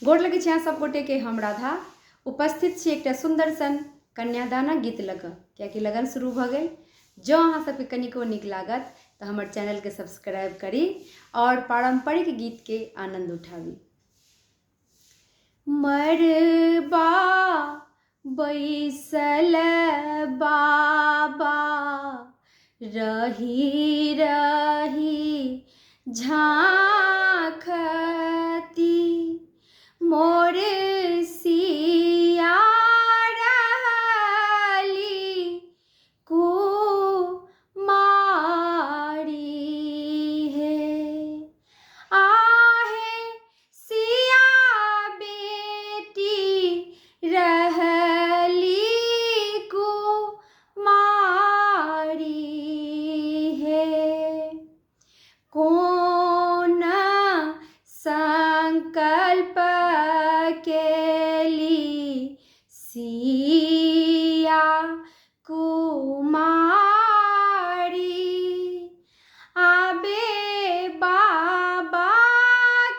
गोड़ लगे छी अहाँ सब गोटे के। हम राधा उपस्थित छी एक सुंदर सन कन्यादानक गीत लऽ कऽ, कियाकि लगन शुरू भऽ गेल। जँ अहाँ सबके कनिको नीक लागत तऽ हमर चैनल के सब्सक्राइब करी और पारंपरिक गीत के आनंद उठाबी। मरबा बैसल बाबा रही रही झांखती, मोर सिया रहली कुमारी है। आहे सिया बेटी रहली कुमारी है। कौन संकल्प केली सिया कुमारी, आबे बाबा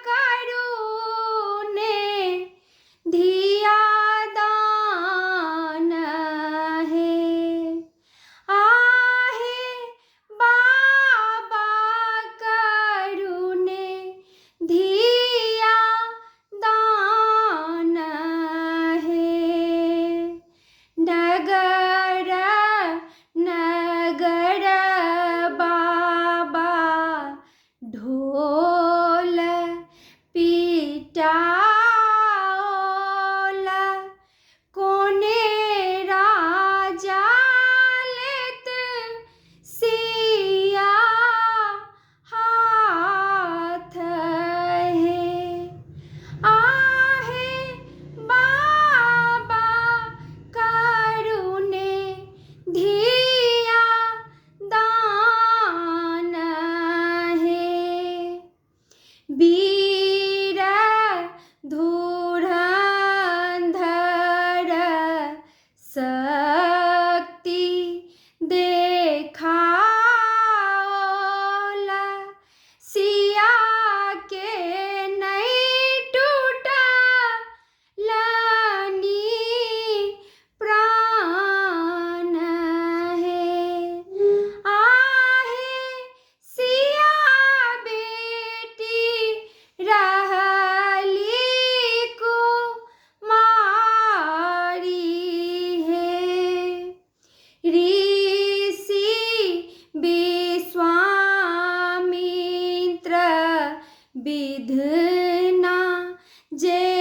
करुणे धिया दान है। आहे बाबा करुणे धिया दान है। नगर नगर बाबा ढोल पिटाओल, कोने राजा लेत सिया हाथ है। आहे बाबा करुणे धिया दान है। वीर धुरंधर शक्ति देखाओल, सिया के नहीं टूटलनी प्राण है। आहे सिया बेटी रहली कुमारी है। ऋषि विश्वामित्र विधना जे